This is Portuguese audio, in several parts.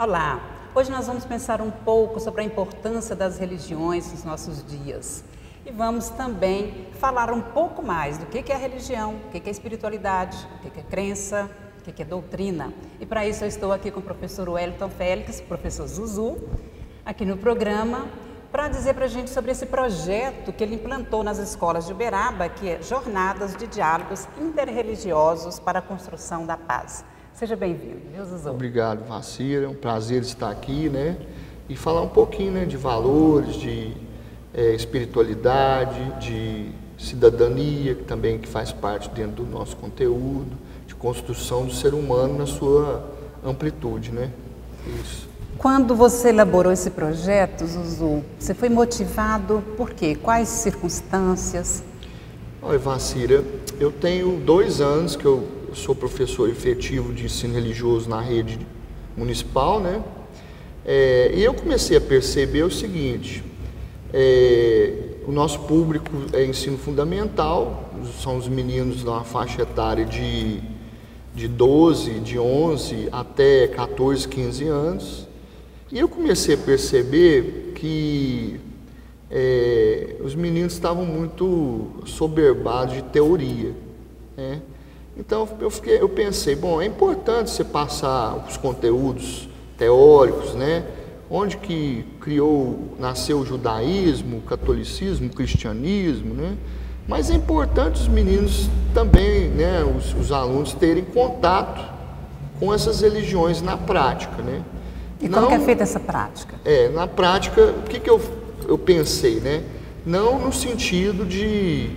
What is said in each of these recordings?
Olá! Hoje nós vamos pensar um pouco sobre a importância das religiões nos nossos dias. E vamos também falar um pouco mais do que é religião, o que é espiritualidade, o que é crença, o que é doutrina. E para isso eu estou aqui com o professor Wellington Félix, professor Zuzu, aqui no programa, para dizer para a gente sobre esse projeto que ele implantou nas escolas de Uberaba, que é Jornadas de Diálogos Interreligiosos para a Construção da Paz. Seja bem-vindo, viu, Zuzu? Obrigado, Vacira. É um prazer estar aqui, né? E falar um pouquinho, né, de valores, de espiritualidade, de cidadania, que também faz parte dentro do nosso conteúdo, de construção do ser humano na sua amplitude, né? Isso. Quando você elaborou esse projeto, Zuzu, você foi motivado por quê? Quais circunstâncias? Olha, Vacira, eu tenho 2 anos que eu sou professor efetivo de ensino religioso na rede municipal, né? E eu comecei a perceber o seguinte, o nosso público é ensino fundamental, são os meninos na faixa etária de 12, de 11 até 14, 15 anos, e eu comecei a perceber que os meninos estavam muito soberbados de teoria, né? Então eu pensei, bom, é importante você passar os conteúdos teóricos, né? Onde que nasceu o judaísmo, o catolicismo, o cristianismo, né? Mas é importante os meninos também, né, os alunos terem contato com essas religiões na prática, né? E como que é feita essa prática? Na prática, o que eu pensei, né? Não no sentido de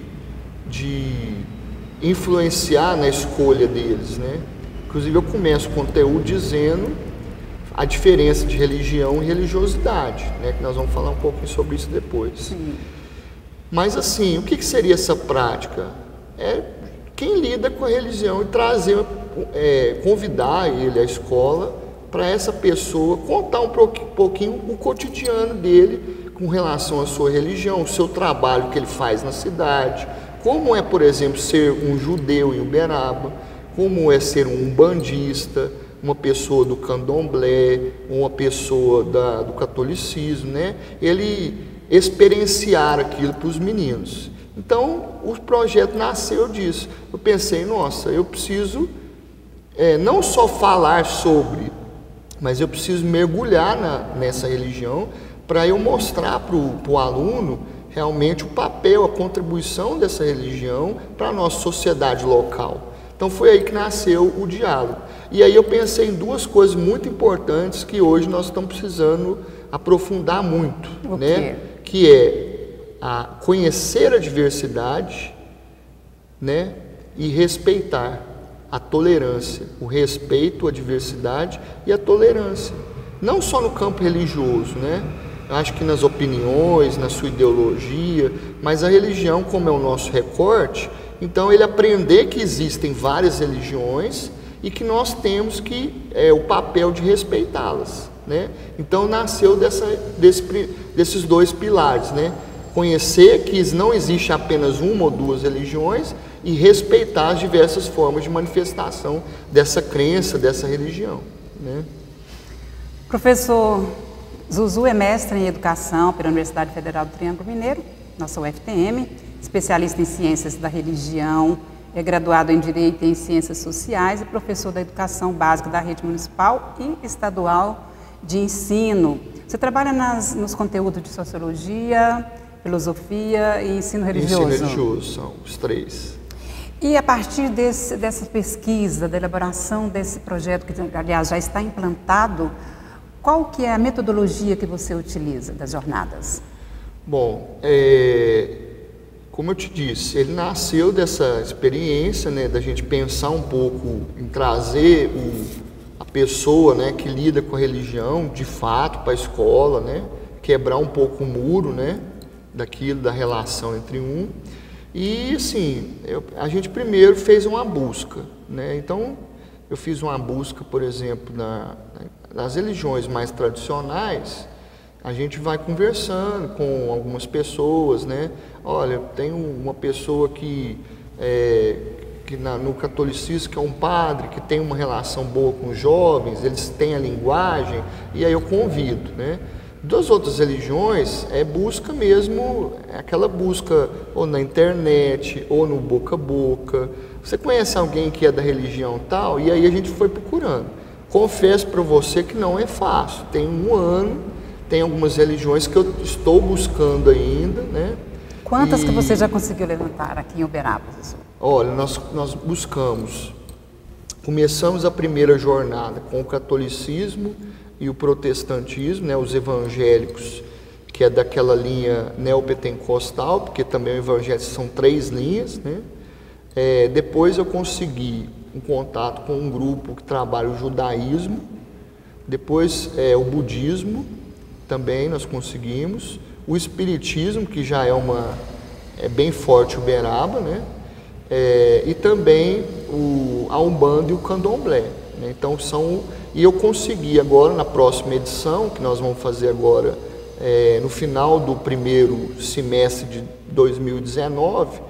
influenciar na escolha deles, né? Inclusive eu começo o conteúdo dizendo a diferença de religião e religiosidade, né? Que nós vamos falar um pouquinho sobre isso depois. Sim. Mas assim, o que seria essa prática? É quem lida com a religião e trazer, convidar ele à escola para essa pessoa contar um pouquinho o cotidiano dele com relação à sua religião, o seu trabalho que ele faz na cidade, como é, por exemplo, ser um judeu em Uberaba, como é ser um umbandista, uma pessoa do candomblé, uma pessoa do catolicismo, né? Ele experienciar aquilo para os meninos. Então, o projeto nasceu disso. Eu pensei, nossa, eu preciso não só falar sobre, mas eu preciso mergulhar nessa religião para eu mostrar para o aluno realmente o papel, a contribuição dessa religião para a nossa sociedade local. Então foi aí que nasceu o diálogo. E aí eu pensei em 2 coisas muito importantes que hoje nós estamos precisando aprofundar muito, né? Que é conhecer a diversidade, né? E respeitar a tolerância, o respeito à diversidade e a tolerância. Não só no campo religioso, né? Acho que nas opiniões, na sua ideologia, mas a religião, como é o nosso recorte, então ele aprender que existem várias religiões e que nós temos o papel de respeitá-las, né? Então nasceu desses 2 pilares, né? Conhecer que não existe apenas uma ou 2 religiões e respeitar as diversas formas de manifestação dessa crença, dessa religião, né? Professor Zuzu é mestre em Educação pela Universidade Federal do Triângulo Mineiro, nossa UFTM, especialista em Ciências da Religião, é graduado em Direito e em Ciências Sociais e professor da Educação Básica da Rede Municipal e Estadual de Ensino. Você trabalha nos conteúdos de Sociologia, Filosofia e Ensino Religioso? Ensino religioso, são os 3. E a partir dessa pesquisa, da elaboração desse projeto, que aliás já está implantado, qual que é a metodologia que você utiliza das jornadas? Bom, como eu te disse, ele nasceu dessa experiência, né, da gente pensar um pouco em trazer a pessoa, né, que lida com a religião de fato para a escola, né, quebrar um pouco o muro, né, da relação entre e assim, a gente primeiro fez uma busca, né? Então eu fiz uma busca, por exemplo, nas religiões mais tradicionais. A gente vai conversando com algumas pessoas, né? Olha, tem uma pessoa que no catolicismo, que é um padre que tem uma relação boa com os jovens, eles têm a linguagem, e aí eu convido, né? Das outras religiões, busca mesmo, aquela busca ou na internet, ou no boca a boca. Você conhece alguém que é da religião tal? E aí a gente foi procurando. Confesso para você que não é fácil. Tem um ano, tem algumas religiões que eu estou buscando ainda, né? Quantas que você já conseguiu levantar aqui em Uberaba, professor? Olha, nós começamos a primeira jornada com o catolicismo e o protestantismo, né, os evangélicos, que é daquela linha neopentecostal, porque também o evangelho são 3 linhas, né? Depois eu consegui um contato com um grupo que trabalha o judaísmo, depois o budismo, também nós conseguimos, o espiritismo, que já é bem forte Uberaba, né? E também a Umbanda e o Candomblé, né? Então e eu consegui agora, na próxima edição, que nós vamos fazer agora, no final do primeiro semestre de 2019,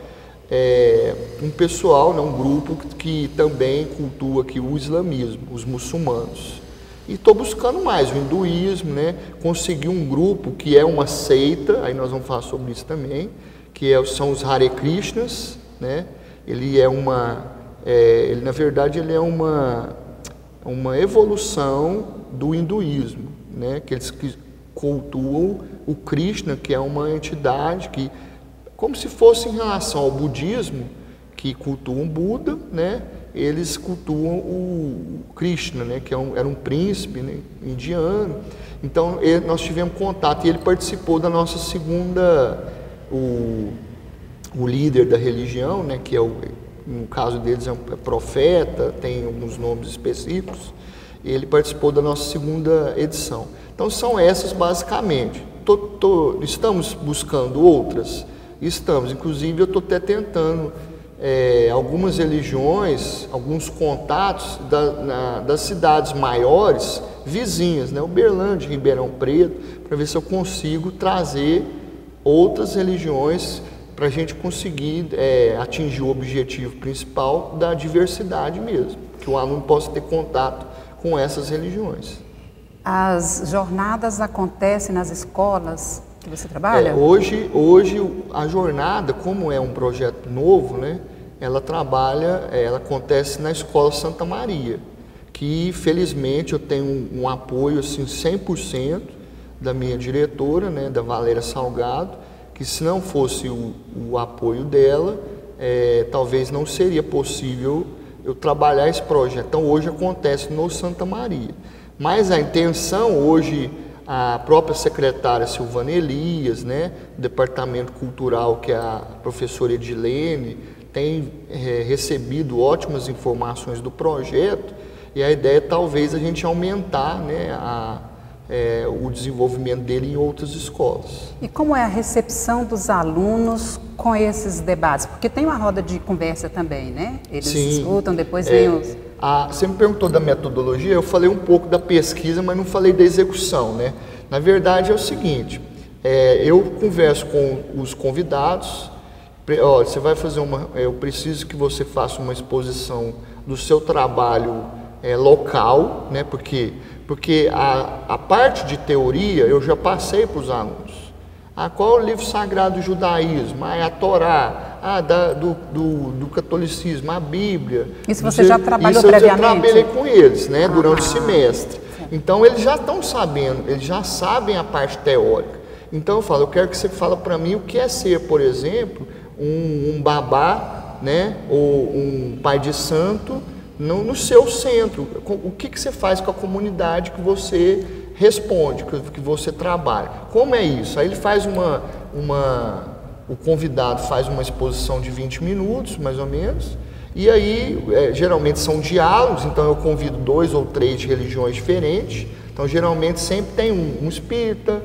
um pessoal, né, um grupo que também cultua aqui o islamismo, os muçulmanos. E estou buscando mais o hinduísmo, né? Consegui um grupo que é uma seita, aí nós vamos falar sobre isso também, que são os Hare Krishnas, né? Ele na verdade ele é uma evolução do hinduísmo, né? Que eles cultuam o Krishna, que é uma entidade que, como se fosse em relação ao budismo, que cultuam Buda, né? Eles cultuam o Krishna, né? Que era um príncipe, né, indiano. Então nós tivemos contato e ele participou da nossa segunda, o líder da religião, né? Que no caso deles é um profeta, tem alguns nomes específicos. Ele participou da nossa segunda edição. Então são essas basicamente. Estamos buscando outras? Estamos. Inclusive eu estou até tentando algumas religiões, alguns contatos das cidades maiores, vizinhas, né? Uberlândia, Ribeirão Preto, para ver se eu consigo trazer outras religiões para a gente conseguir atingir o objetivo principal da diversidade mesmo, que o aluno possa ter contato com essas religiões. As jornadas acontecem nas escolas que você trabalha? Hoje a jornada, como é um projeto novo, né, ela acontece na Escola Santa Maria, que felizmente eu tenho um apoio assim, 100% da minha diretora, né, da Valéria Salgado, que se não fosse o apoio dela, talvez não seria possível eu trabalhar esse projeto. Então hoje acontece no Santa Maria. Mas a intenção hoje, a própria secretária Silvana Elias, né, do Departamento Cultural, que é a professora Edilene, tem recebido ótimas informações do projeto, e a ideia é talvez a gente aumentar, né, o desenvolvimento dele em outras escolas. E como é a recepção dos alunos com esses debates? Porque tem uma roda de conversa também, né? Eles escutam, depois vem os... Você me perguntou da metodologia, eu falei um pouco da pesquisa, mas não falei da execução, né? Na verdade é o seguinte, eu converso com os convidados, você vai fazer eu preciso que você faça uma exposição do seu trabalho local, né? Porque a parte de teoria eu já passei para os alunos. Qual é o livro sagrado do judaísmo? É a Torá. Do catolicismo, a Bíblia. Isso você já trabalhou previamente? Isso eu já trabalhei com eles, né, durante o semestre. Então eles já estão sabendo, eles já sabem a parte teórica. Então eu falo, eu quero que você fale para mim o que é ser, por exemplo, um babá, né, ou um pai de santo no seu centro. O que você faz com a comunidade que você responde, que você trabalha? Como é isso? Aí ele faz o convidado faz uma exposição de 20 minutos, mais ou menos, e aí geralmente são diálogos, então eu convido 2 ou 3 de religiões diferentes, então geralmente sempre tem um espírita,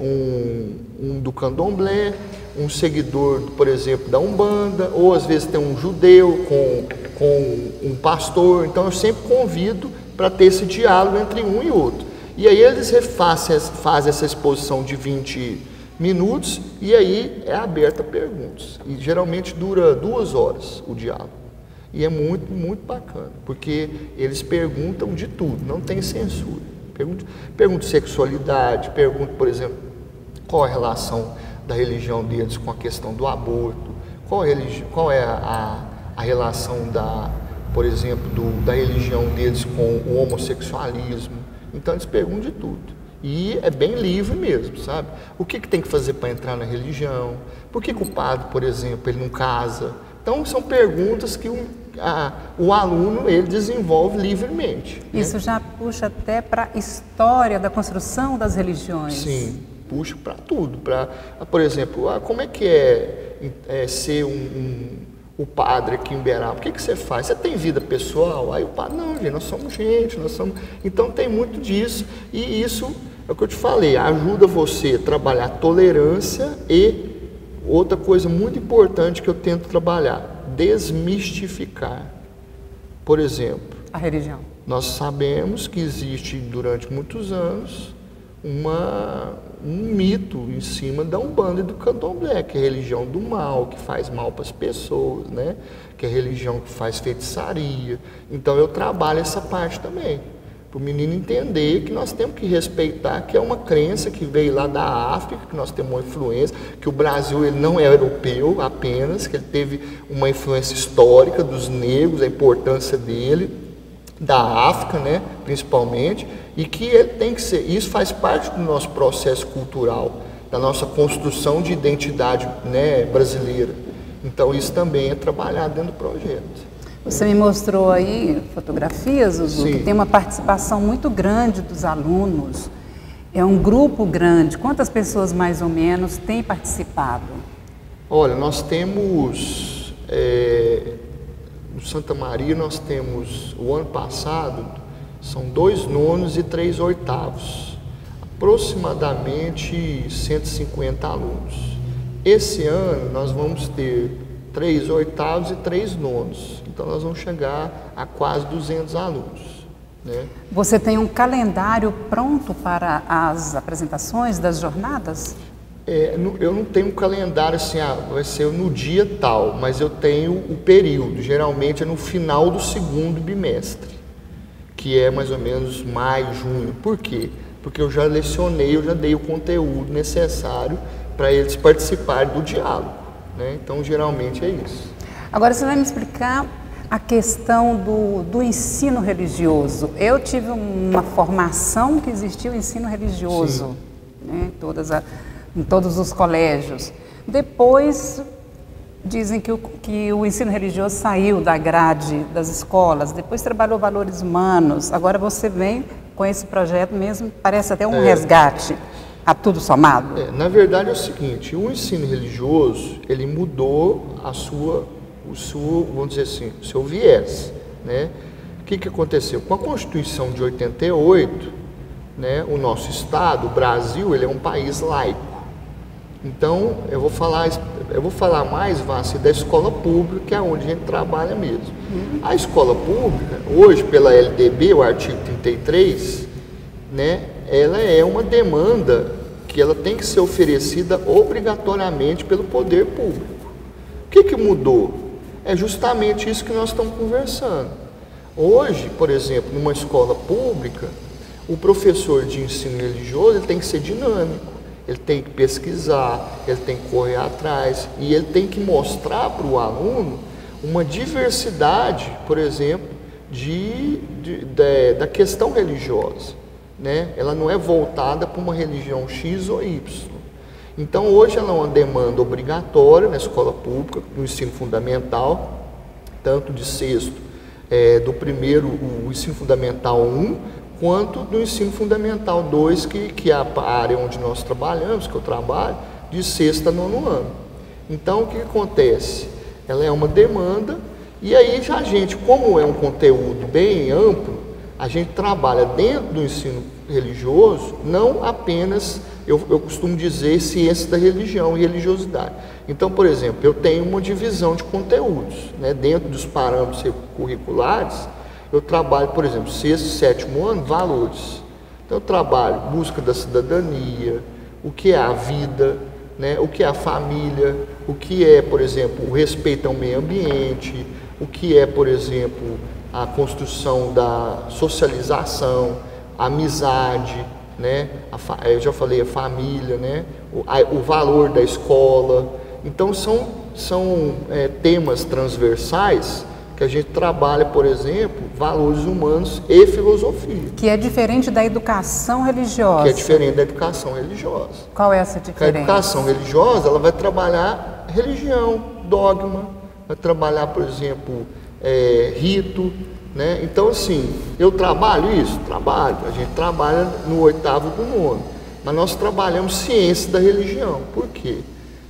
um do Candomblé, um seguidor, por exemplo, da Umbanda, ou às vezes tem um judeu com um pastor, então eu sempre convido para ter esse diálogo entre um e outro. E aí eles fazem essa exposição de 20 minutos, e aí é aberta a perguntas. E geralmente dura 2 horas o diálogo. E é muito, muito bacana, porque eles perguntam de tudo, não tem censura. Perguntam sexualidade, perguntam, por exemplo, qual a relação da religião deles com a questão do aborto, qual é a relação, por exemplo, da religião deles com o homossexualismo. Então eles perguntam de tudo. E é bem livre mesmo, sabe? O que tem que fazer para entrar na religião? Por que o padre, por exemplo, ele não casa? Então são perguntas que o aluno ele desenvolve livremente. Isso, né? Já puxa até para a história da construção das religiões. Sim, puxa para tudo. Por exemplo, como é que é ser o padre aqui em Uberaba? O que você faz? Você tem vida pessoal? Aí o padre, não, gente, nós somos gente, nós somos... Então tem muito disso, e isso é o que eu te falei, ajuda você a trabalhar tolerância e outra coisa muito importante que eu tento trabalhar, desmistificar. Por exemplo, a religião. Nós sabemos que existe durante muitos anos um mito em cima da Umbanda e do Candomblé, que é a religião do mal, que faz mal para as pessoas, né? Que é a religião que faz feitiçaria. Então eu trabalho essa parte também, para o menino entender que nós temos que respeitar, que é uma crença que veio lá da África, que nós temos uma influência, que o Brasil ele não é europeu apenas, que ele teve uma influência histórica dos negros, a importância dele, da África, né, principalmente, e que ele tem que ser, isso faz parte do nosso processo cultural, da nossa construção de identidade, né, brasileira. Então isso também é trabalhado dentro do projeto. Você me mostrou aí fotografias, Zuzu, que tem uma participação muito grande dos alunos. É um grupo grande. Quantas pessoas mais ou menos têm participado? Olha, nós temos no Santa Maria nós temos, o ano passado, são 2 nonos e 3 oitavos, aproximadamente 150 alunos. Esse ano nós vamos ter 3 oitavos e 3 nonos, então nós vamos chegar a quase 200 alunos. Né? Você tem um calendário pronto para as apresentações das jornadas? Eu não tenho um calendário assim, vai ser no dia tal, mas eu tenho o período, geralmente é no final do 2º bimestre, que é mais ou menos maio, junho. Por quê? Porque eu já lecionei, eu já dei o conteúdo necessário para eles participarem do diálogo, né? Então geralmente é isso. Agora você vai me explicar a questão do ensino religioso. Eu tive uma formação que existia o ensino religioso, né? Em todos os colégios. Depois, dizem que o ensino religioso saiu da grade das escolas, depois trabalhou valores humanos, agora você vem com esse projeto mesmo, parece até um resgate a tudo somado. Na verdade é o seguinte, o ensino religioso, ele mudou vamos dizer assim, o seu viés, né? O que aconteceu? Com a Constituição de 88, né, o nosso Estado, o Brasil, ele é um país laico. Então, eu vou falar mais, Vassi, da escola pública, que é onde a gente trabalha mesmo. A escola pública, hoje, pela LDB, o artigo 33, né, ela é uma demanda que ela tem que ser oferecida obrigatoriamente pelo poder público. O que mudou? É justamente isso que nós estamos conversando. Hoje, por exemplo, numa escola pública, o professor de ensino religioso ele tem que ser dinâmico. Ele tem que pesquisar, ele tem que correr atrás e ele tem que mostrar para o aluno uma diversidade, por exemplo, da questão religiosa, né? Ela não é voltada para uma religião X ou Y. Então hoje ela é uma demanda obrigatória na escola pública, no ensino fundamental, tanto de sexto, do primeiro, o ensino fundamental 1, quanto do ensino fundamental 2, que é a área onde nós trabalhamos, que eu trabalho, de 6º a 9º ano. Então, o que acontece? Ela é uma demanda, e aí já a gente, como é um conteúdo bem amplo, a gente trabalha dentro do ensino religioso, não apenas, eu costumo dizer, ciência da religião e religiosidade. Então, por exemplo, eu tenho uma divisão de conteúdos, né, dentro dos parâmetros curriculares. Eu trabalho, por exemplo, 6º e 7º ano, valores. Então eu trabalho busca da cidadania, o que é a vida, né? O que é a família, o que é, por exemplo, o respeito ao meio ambiente, o que é, por exemplo, a construção da socialização, a amizade, né? Eu já falei a família, né? O valor da escola. Então são temas transversais que a gente trabalha, por exemplo, valores humanos e filosofia. Que é diferente da educação religiosa. Que é diferente da educação religiosa. Qual é essa diferença? A educação religiosa, ela vai trabalhar religião, dogma, vai trabalhar, por exemplo, rito, né? Então, assim, eu trabalho isso? Trabalho. A gente trabalha no 8º do 9º. Mas nós trabalhamos ciência da religião. Por quê?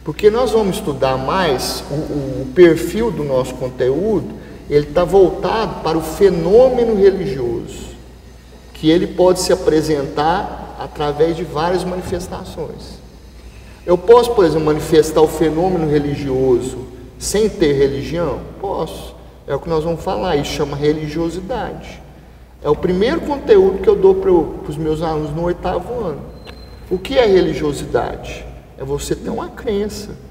Porque nós vamos estudar mais o perfil do nosso conteúdo. Ele está voltado para o fenômeno religioso, que ele pode se apresentar através de várias manifestações. Eu posso, por exemplo, manifestar o fenômeno religioso sem ter religião? Posso. É o que nós vamos falar, isso chama religiosidade. É o primeiro conteúdo que eu dou para os meus alunos no 8º ano. O que é religiosidade? É você ter uma crença.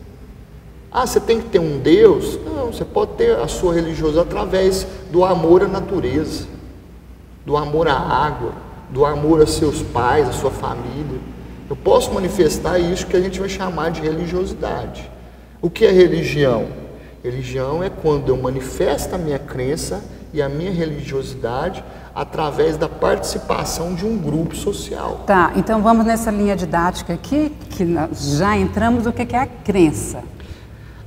Ah, você tem que ter um Deus? Não, você pode ter a sua religiosidade através do amor à natureza, do amor à água, do amor a seus pais, a sua família. Eu posso manifestar isso que a gente vai chamar de religiosidade. O que é religião? Religião é quando eu manifesto a minha crença e a minha religiosidade através da participação de um grupo social. Tá, então vamos nessa linha didática aqui, que nós já entramos no que é a crença.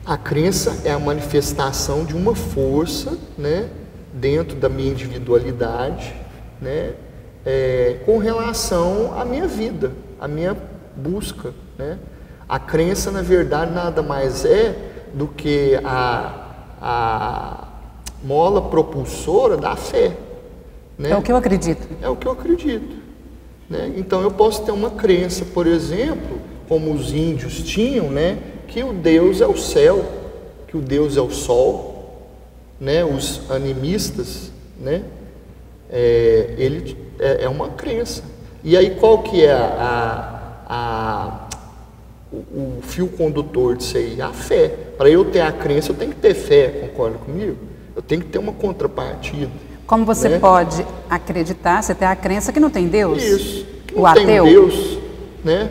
A crença é a manifestação de uma força, né, dentro da minha individualidade, né, com relação à minha vida, à minha busca, né? A crença, na verdade, nada mais é do que a mola propulsora da fé, né? É o que eu acredito. É o que eu acredito, né? Então eu posso ter uma crença, por exemplo, como os índios tinham, né, que o Deus é o céu, que o Deus é o sol, né? Os animistas, né? Ele é uma crença. E aí qual que é o fio condutor disso aí? A fé. Para eu ter a crença, eu tenho que ter fé, concorda comigo? Eu tenho que ter uma contrapartida. Como você, né, pode acreditar, você tem a crença que não tem Deus? Isso. Que o não ateu? Tem Deus, né?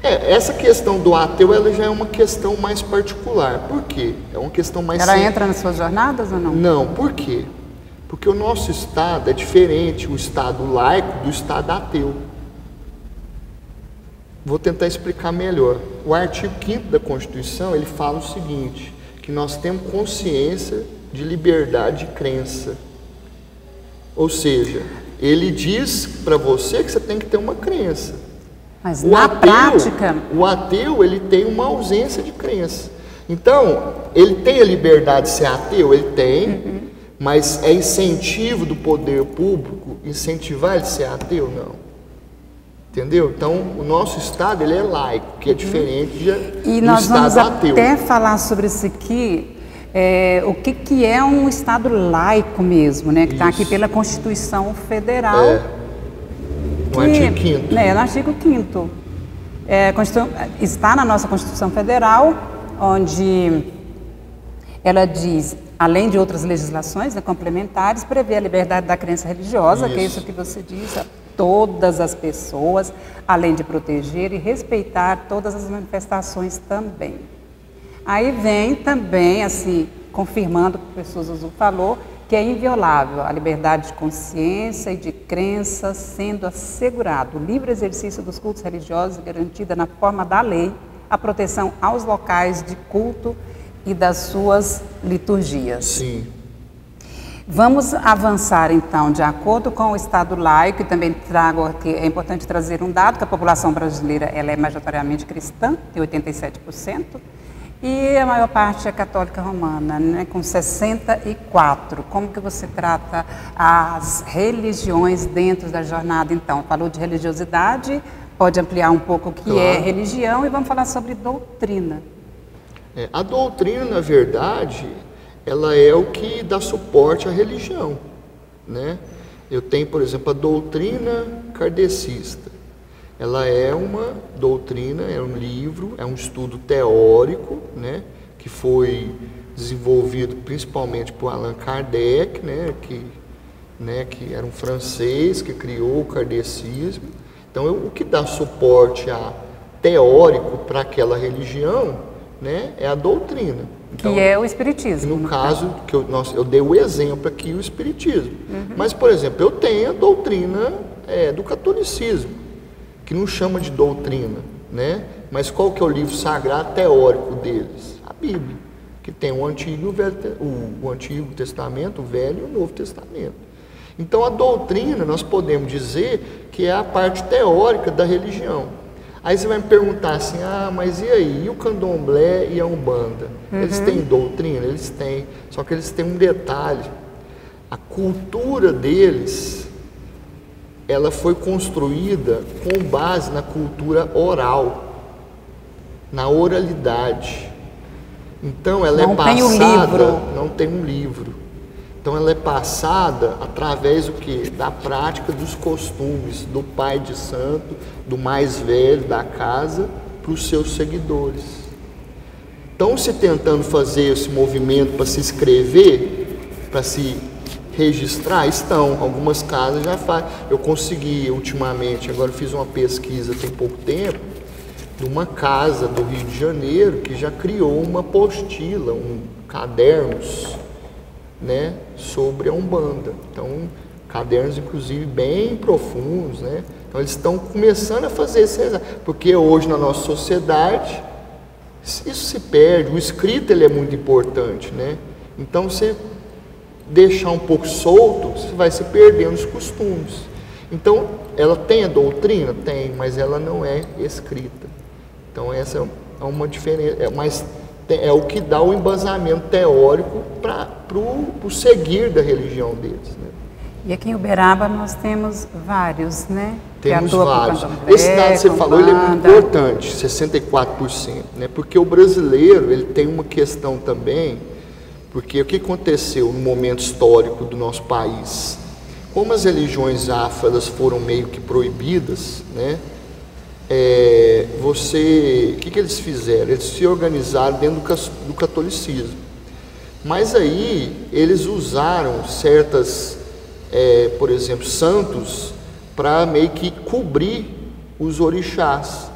Essa questão do ateu, ela já é uma questão mais particular. Por quê? É uma questão mais... Ela entra nas suas jornadas ou não? Não, por quê? Porque o nosso Estado é diferente, o Estado laico do Estado ateu. Vou tentar explicar melhor. O artigo 5º da Constituição, ele fala o seguinte, que nós temos consciência de liberdade de crença. Ou seja, ele diz para você que você tem que ter uma crença. Mas na prática... O ateu, ele tem uma ausência de crença. Então, ele tem a liberdade de ser ateu? Ele tem, mas é incentivo do poder público incentivar ele a ser ateu? Não. Entendeu? Então, o nosso Estado, ele é laico, que é diferente do Estado ateu. E nós vamos até falar sobre isso aqui, o que é um Estado laico mesmo, né? Que está aqui pela Constituição Federal. No artigo 5º. No artigo 5º. Está na nossa Constituição Federal, onde ela diz, além de outras legislações, né, complementares, prevê a liberdade da crença religiosa, que é isso que você diz, a todas as pessoas, além de proteger e respeitar todas as manifestações também. Aí vem também, assim, confirmando o que o professor Zuzu falou, que é inviolável a liberdade de consciência e de crença, sendo assegurado o livre exercício dos cultos religiosos, garantida na forma da lei, a proteção aos locais de culto e das suas liturgias. Sim. Vamos avançar, então, de acordo com o Estado laico, e também trago aqui, é importante trazer um dado, que a população brasileira ela é majoritariamente cristã, tem 87%, e a maior parte é católica romana, né, com 64%. Como que você trata as religiões dentro da jornada, então? Falou de religiosidade, pode ampliar um pouco o que é religião, e vamos falar sobre doutrina. A doutrina, na verdade, ela é o que dá suporte à religião, né? Eu tenho, por exemplo, a doutrina kardecista. Ela é uma doutrina, é um livro, é um estudo teórico, né, que foi desenvolvido principalmente por Allan Kardec, né, que era um francês que criou o kardecismo. Então, o que dá suporte teórico para aquela religião, né, é a doutrina. Então, que é o Espiritismo. No caso, que eu dei o exemplo aqui, o Espiritismo. Mas, por exemplo, eu tenho a doutrina do catolicismo, que não chama de doutrina, né? Mas qual que é o livro sagrado teórico deles? A Bíblia, que tem o Antigo Testamento, o Velho e o Novo Testamento. Então, a doutrina, nós podemos dizer que é a parte teórica da religião. Aí você vai me perguntar assim, mas e aí? E o candomblé e a umbanda? Eles têm doutrina? Eles têm. Só que eles têm um detalhe. A cultura deles, ela foi construída com base na cultura oral, na oralidade. Então, ela é passada... Não tem um livro. Não tem um livro. Então, ela é passada através do quê? Da prática dos costumes, do pai de santo, do mais velho da casa, para os seus seguidores. Então, se tentando fazer esse movimento para se inscrever, para se registrar, estão. Algumas casas já fazem. Eu consegui ultimamente, agora eu fiz uma pesquisa tem pouco tempo, de uma casa do Rio de Janeiro que já criou uma apostila, cadernos, né, sobre a Umbanda. Então, cadernos, inclusive, bem profundos, né? Então, eles estão começando a fazer esse exame, porque hoje, na nossa sociedade, isso se perde. O escrito, ele é muito importante, né? Então, você deixar um pouco solto, você vai se perdendo os costumes. Então, ela tem a doutrina? Tem, mas ela não é escrita. Então, essa é uma diferença, mas é o que dá o embasamento teórico para o seguir da religião deles, né? E aqui em Uberaba nós temos vários, né? Temos vários. Esse dado que você falou, ele é muito importante, 64%, né? Porque o brasileiro, ele tem uma questão também, porque o que aconteceu no momento histórico do nosso país? Como as religiões afro, elas foram meio que proibidas, né? O que eles fizeram? Eles se organizaram dentro do catolicismo. Mas aí eles usaram certas, por exemplo, santos, para meio que cobrir os orixás.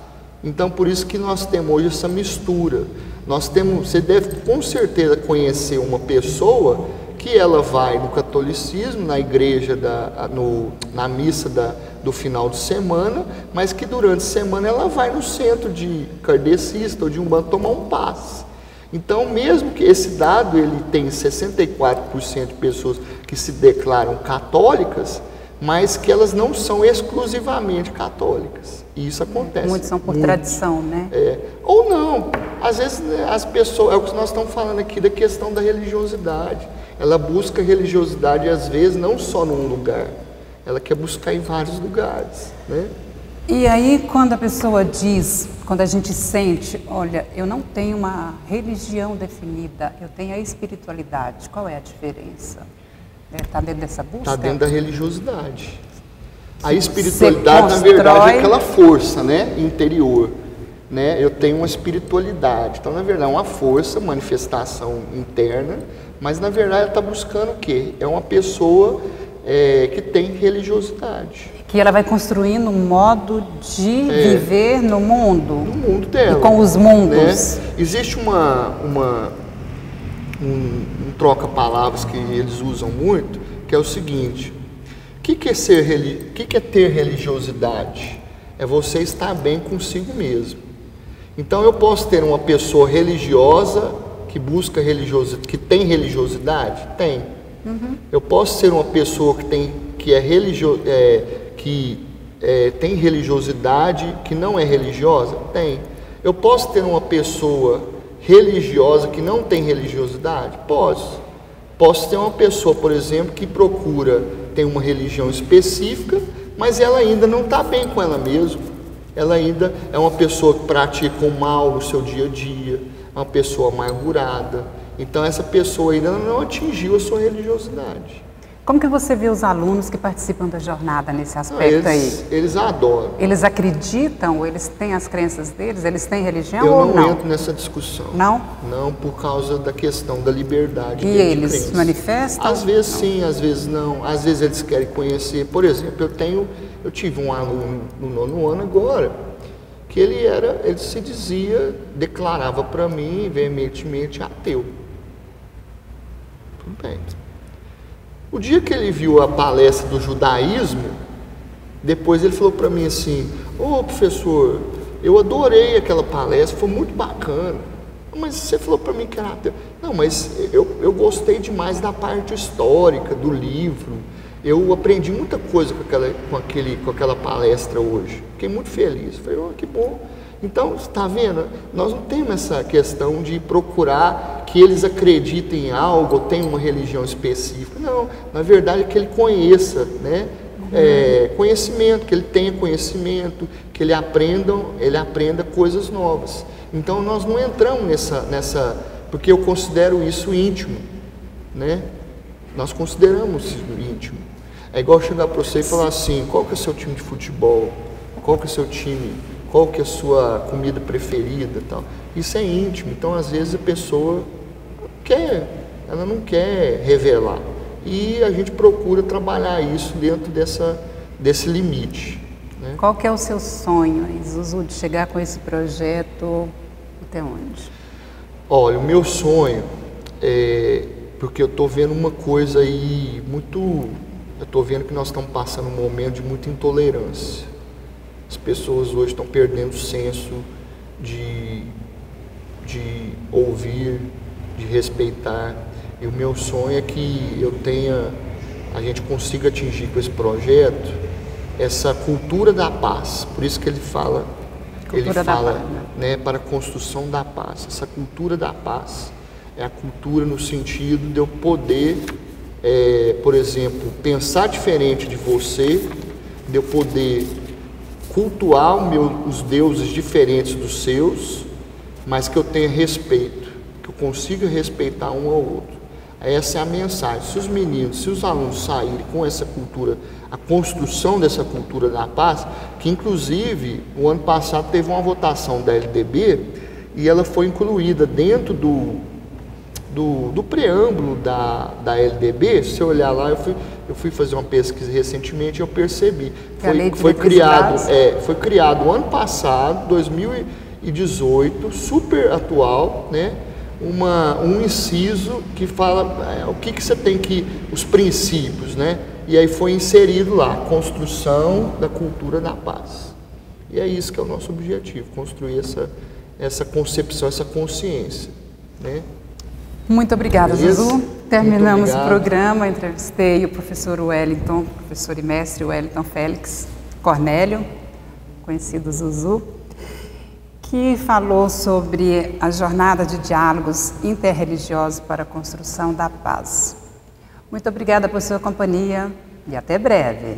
Então, por isso que nós temos hoje essa mistura. Você deve com certeza conhecer uma pessoa que ela vai no catolicismo, na igreja, na missa do final de semana, mas que durante a semana ela vai no centro de kardecista ou de umbanda tomar um passe. Então, mesmo que esse dado ele tem 64% de pessoas que se declaram católicas, mas que elas não são exclusivamente católicas. E isso acontece. Muitos são por tradição, né? Ou não. Às vezes as pessoas, é o que nós estamos falando aqui da questão da religiosidade. Ela busca religiosidade, às vezes, não só num lugar. Ela quer buscar em vários lugares, né? E aí, quando a pessoa diz, quando a gente sente, olha, eu não tenho uma religião definida, eu tenho a espiritualidade, qual é a diferença? Está dentro dessa busca? Está dentro da religiosidade. A espiritualidade, na verdade, é aquela força, né, interior. Né? Eu tenho uma espiritualidade. Então, na verdade, é uma força, manifestação interna, mas, na verdade, ela está buscando o quê? É uma pessoa que tem religiosidade. Que ela vai construindo um modo de viver no mundo. No mundo dela. E com os mundos. Né? Existe um troca-palavras que eles usam muito, que é o seguinte: o que é ter religiosidade? É você estar bem consigo mesmo. Então eu posso ter uma pessoa religiosa que busca religiosidade, que tem religiosidade? Tem. Eu posso ser uma pessoa que tem religiosidade que não é religiosa? Tem. Eu posso ter uma pessoa religiosa que não tem religiosidade? Posso. Posso ter uma pessoa, por exemplo, que tem uma religião específica, mas ela ainda não está bem com ela mesma. Ela ainda é uma pessoa que pratica o mal no seu dia a dia, uma pessoa amargurada. Então, essa pessoa ainda não atingiu a sua religiosidade. Como que você vê os alunos que participam da jornada nesse aspecto aí? Eles adoram. Eles acreditam, ou eles têm as crenças deles, eles têm religião Eu ou não? Eu não entro nessa discussão. Não? Não, por causa da questão da liberdade e eles de manifestam? Às vezes não. Sim, às vezes não. Às vezes eles querem conhecer. Por exemplo, eu tive um aluno no 9º ano agora, que ele se dizia, declarava para mim veementemente ateu. Tudo bem. O dia que ele viu a palestra do judaísmo, depois ele falou para mim assim: ô professor, eu adorei aquela palestra, foi muito bacana, mas você falou para mim que era ateu. Não, mas eu gostei demais da parte histórica do livro, eu aprendi muita coisa com aquela palestra hoje, fiquei muito feliz. Falei, oh, que bom. Então, está vendo? Nós não temos essa questão de procurar que eles acreditem em algo ou tenham uma religião específica. Não, na verdade é que ele conheça, né? Conhecimento, que ele tenha conhecimento, que ele aprenda coisas novas. Então, nós não entramos nessa porque eu considero isso íntimo, né? Nós consideramos isso íntimo. É igual chegar para você e falar assim: qual que é o seu time de futebol? Qual que é o seu time? Qual que é a sua comida preferida, tal? Isso é íntimo. Então, às vezes a pessoa ela não quer revelar. E a gente procura trabalhar isso dentro desse limite, né? Qual que é o seu sonho, Zuzu, de chegar com esse projeto até onde? Olha, o meu sonho é porque eu estou vendo uma coisa aí eu estou vendo que nós estamos passando um momento de muita intolerância. As pessoas hoje estão perdendo o senso de ouvir, de respeitar. E o meu sonho é que a gente consiga atingir com esse projeto essa cultura da paz. Por isso que ele fala, né, para a construção da paz. Essa cultura da paz é a cultura no sentido de eu poder, por exemplo, pensar diferente de você, de eu poder cultuar os deuses diferentes dos seus, mas que eu tenha respeito, que eu consiga respeitar um ao outro. Essa é a mensagem. Se os alunos saírem com essa cultura, a construção dessa cultura da paz, que inclusive o ano passado teve uma votação da LDB e ela foi incluída dentro do preâmbulo da LDB. Se você olhar lá, eu fui fazer uma pesquisa recentemente e eu percebi. Foi criado ano passado, 2018, super atual, né? Um inciso que fala o que você tem os princípios, né? E aí foi inserido lá, construção da cultura da paz. E é isso que é o nosso objetivo, construir essa concepção, essa consciência, né? Muito obrigada, Zuzu. Terminamos o programa, entrevistei o professor Wellington, professor e mestre Wellington Félix Cornélio, conhecido Zuzu, que falou sobre a jornada de diálogos interreligiosos para a construção da paz. Muito obrigada por sua companhia e até breve.